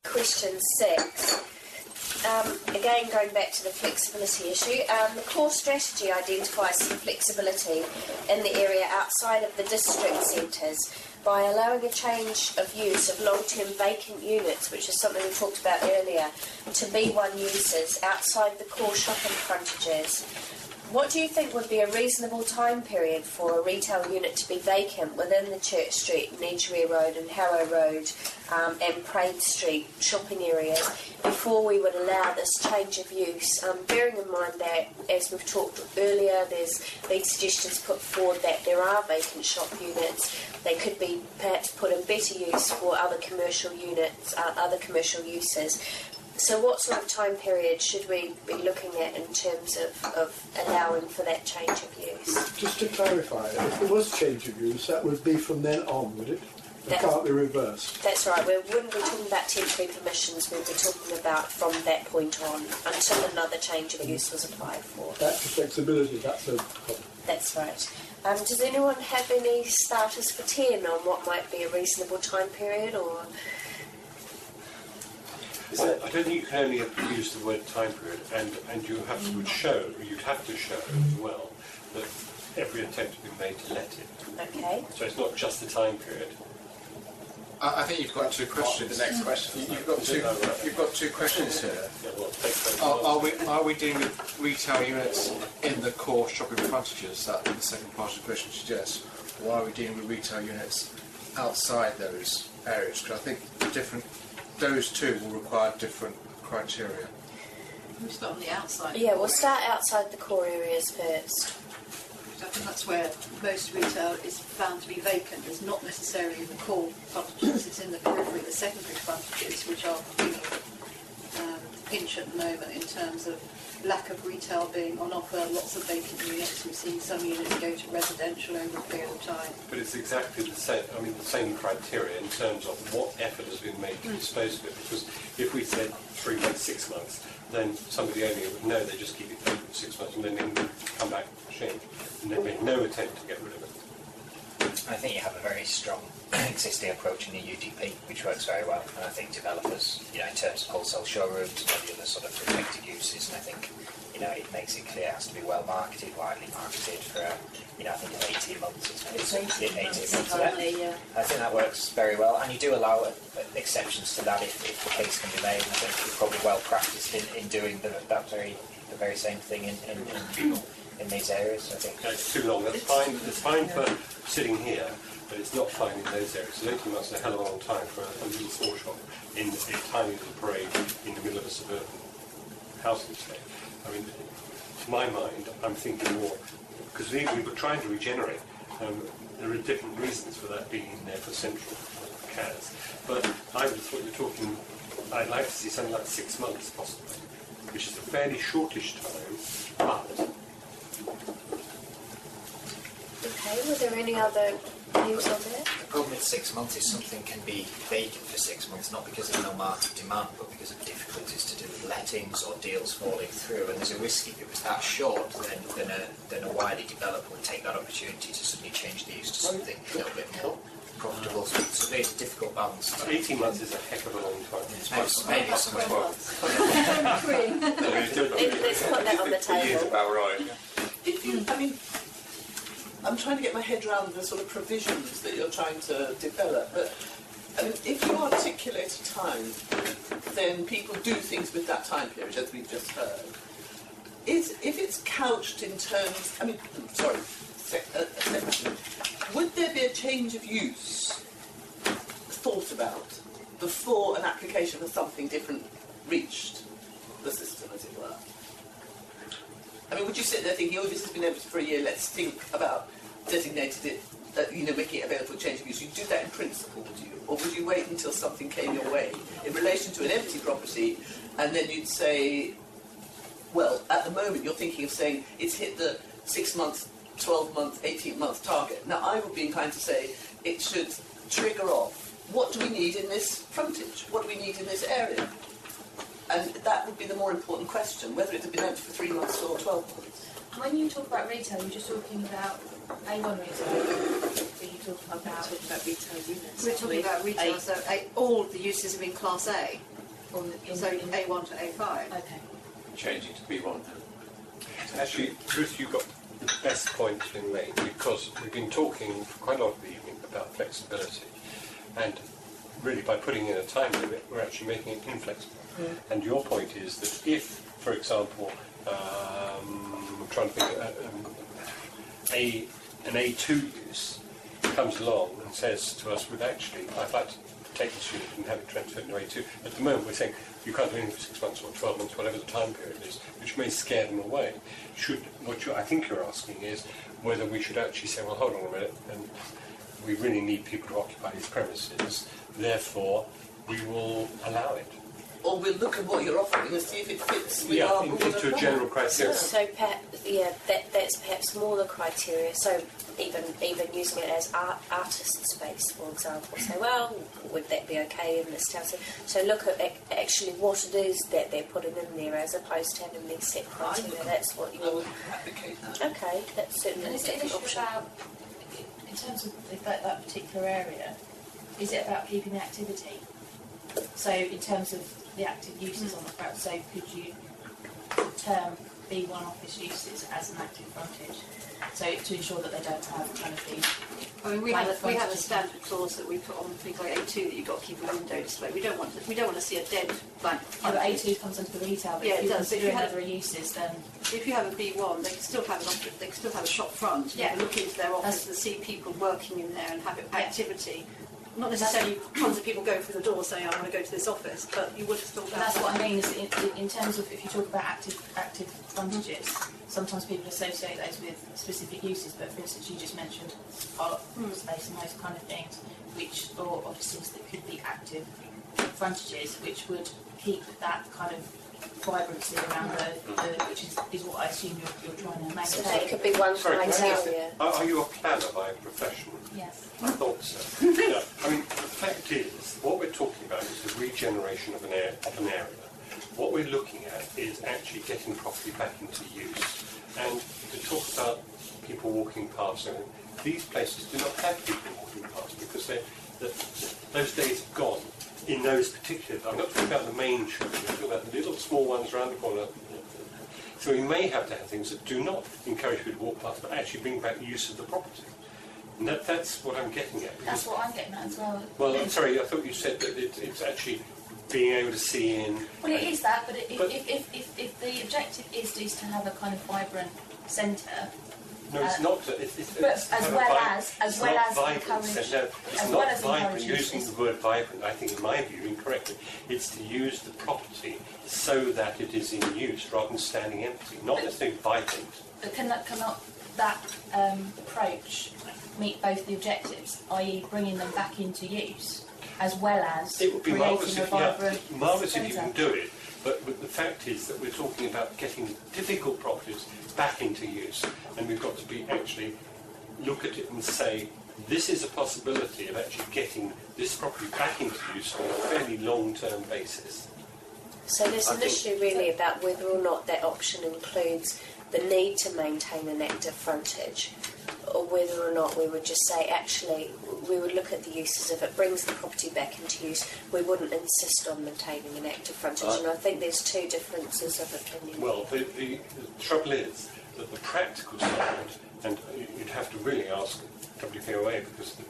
question 6. Again, going back to the flexibility issue, the core strategy identifies some flexibility in the area outside of the district centres by allowing a change of use of long-term vacant units, which is something we talked about earlier, to B1 uses outside the core shopping frontages. What do you think would be a reasonable time period for a retail unit to be vacant within the Church Street, Edgware Road and Harrow Road and Praed Street shopping areas before we would allow this change of use? Bearing in mind that, as we've talked earlier, there's been suggestions put forward that there are vacant shop units. They could be perhaps put in better use for other commercial units, other commercial uses. So what sort of time period should we be looking at in terms of allowing for that change of use? Just to clarify, if there was change of use, that would be from then on, would it? It can't be reversed. That's right. We wouldn't be talking about temporary permissions. We'd be talking about from that point on until another change of use was applied for. That's the flexibility. That's a problem. That's right. Does anyone have any starters for 10 on what might be a reasonable time period, or...? Well, I don't think you can only use the word time period, and you have to show, you'd have to show as well that every attempt has been made to let it. Okay. So it's not just the time period. I think you've got two questions. The next question. You've got two questions here. Are we dealing with retail units in the core shopping frontages? That the second part of the question suggests. Or are we dealing with retail units outside those areas? Because I think those two will require different criteria. We'll start on the outside. Yeah, we'll start outside the core areas first. I think that's where most retail is found to be vacant. It's not necessarily in the core frontages, it's in the periphery, the secondary frontages, which are feeling pinch at the moment in terms of lack of retail being on offer, lots of vacant units. We've seen some units go to residential over a period of time. But it's exactly the same, the same criteria in terms of what effort has been made to dispose of it. Because if we said 3 months, 6 months, then somebody owning it would know they just keep it vacant for 6 months and then they can come back ashamed. And they make no attempt to get rid of it. I think you have a very strong existing approach in the UDP, which works very well. And I think developers, in terms of wholesale showrooms and all the other sort of protected uses, and I think, it makes it clear it has to be well marketed, widely marketed for, I think 18 months. It's 18 months. I think that works very well, and you do allow exceptions to that if the case can be made. And I think you're probably well practiced in doing the very same thing in these areas. I think it's too long. That's fine. It's fine for sitting here, but it's not fine in those areas. So 18 months is a hell of a long time for a little store shop in a tiny little parade in the middle of a suburban housing estate. To my mind, I'm thinking more, because we were trying to regenerate. There are different reasons for that being in there for central CAS. But I would have thought you're talking, I'd like to see something like 6 months possibly, which is a fairly shortish time, but... Okay, were there any other views on that? The problem with 6 months is something can be vacant for 6 months, not because there's no market demand, but because of difficulties to do with lettings or deals falling through. And there's a risk if it was that short, then a wider developer would take that opportunity to suddenly change the use to something a little bit more profitable. So it's a difficult balance. 18 months is a heck of a long time. Maybe somewhere more. Let's put that on the table. Is about right. If you, I'm trying to get my head around the sort of provisions that you're trying to develop, but if you articulate a time, then people do things with that time period, as we've just heard. If it's couched in terms, would there be a change of use thought about before an application for something different reached the system, as it were? Would you sit there thinking, this has been empty for a year, let's think about designating it, making it available for change of use? You'd do that in principle, would you? Or would you wait until something came your way in relation to an empty property, and then you'd say, well, at the moment you're thinking of saying it's hit the 6 months, 12 months, 18 months target. Now, I would be inclined to say it should trigger off, what do we need in this frontage? What do we need in this area? And that would be the more important question, whether it had been empty for 3 months or 12 months. When you talk about retail, you're just talking about A1 retail? Are you talking about retail units. We're talking about retail, so all the uses have been Class A, so A1 to A5. Okay. Changing to B1. Actually, Ruth, you've got the best point been made, because we've been talking for quite a lot of the evening about flexibility, and really by putting in a time limit, we're actually making it inflexible. And your point is that if, for example, I'm trying to think, an A2 use comes along and says to us, "Well, actually, I'd like to take this unit and have it transferred into A2." At the moment, we're saying you can't do anything for 6 months or 12 months, whatever the time period is, which may scare them away. I think you're asking is whether we should actually say, well, hold on a minute, and we really need people to occupy these premises, therefore we will allow it. Or we'll look at what you're offering and see if it fits with our broader into a general criteria. So that's perhaps more the criteria. So even using it as artist space, for example, say, well, would that be okay in this town? So look at actually what it is that they're putting in there, as opposed to having these set criteria. That's what I you're. would advocate that. Okay, that's certainly And a is it an different issue option. about, in terms of that particular area, is it about keeping the activity? So in terms of the active uses on the front, so could you term B1 office uses as an active frontage? So to ensure that they don't have kind of these. I mean, we have a standard clause that we put on things like A2 that you've got to keep a window display. We don't want to see a dead blank. Yeah, but A2 comes under the retail. But Yeah, if it you're does. considering other uses, then If you have a B1, they can still have an office. They can still have a shop front. You can look into their office and see people working in there and have activity. Not necessarily tons of people going through the door saying, I want to go to this office, but you would still have. that's what I mean. Is in terms of if you talk about active frontages, sometimes people associate those with specific uses. But for instance, you just mentioned park space and those kind of things, or offices that could be active frontages, which would keep that kind of vibrancy around which is what I assume you're trying to maintain. So that could be one criteria. Are you a planner by profession? Yes. I thought so. Yeah, I mean, the fact is, what we're talking about is the regeneration of an area. What we're looking at is actually getting property back into use. And to talk about people walking past, these places do not have people walking past because those days are gone. In those particular, I'm not talking about the main shops, I'm talking about the little small ones around the corner. So we may have to have things that do not encourage people to walk past, but actually bring back use of the property. And that's what I'm getting at. That's what I'm getting at as well. Well, I'm sorry, I thought you said that it's actually being able to see in. Well, it is that, but if the objective is to have a kind of vibrant centre. No, it's not. But as well as vibrant. encourage. It's not vibrant. Using the word vibrant, I think, in my view, incorrectly. It's to use the property so that it is in use rather than standing empty. Not necessarily vibrant. But cannot that approach meet both the objectives, i.e., bringing them back into use, as well as it would be creating a vibrant marvellous if you can do it. But the fact is that we're talking about getting difficult properties back into use, and we've got to be actually look at it and say this is a possibility of actually getting this property back into use on a fairly long-term basis. So there's an issue really about whether or not that option includes the need to maintain an active frontage, or whether or not we would just say, actually, we would look at the uses. If it brings the property back into use, we wouldn't insist on maintaining an active frontage. And I think there's two differences of opinion. Well, the trouble is that the practical side, and you'd have to really ask WPOA, because the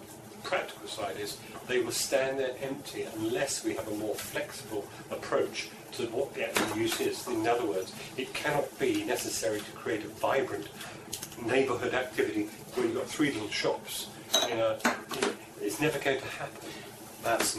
practical side is they will stand there empty unless we have a more flexible approach to what the actual use is. In other words, it cannot be necessary to create a vibrant neighbourhood activity where you've got 3 little shops. It's never going to happen. That's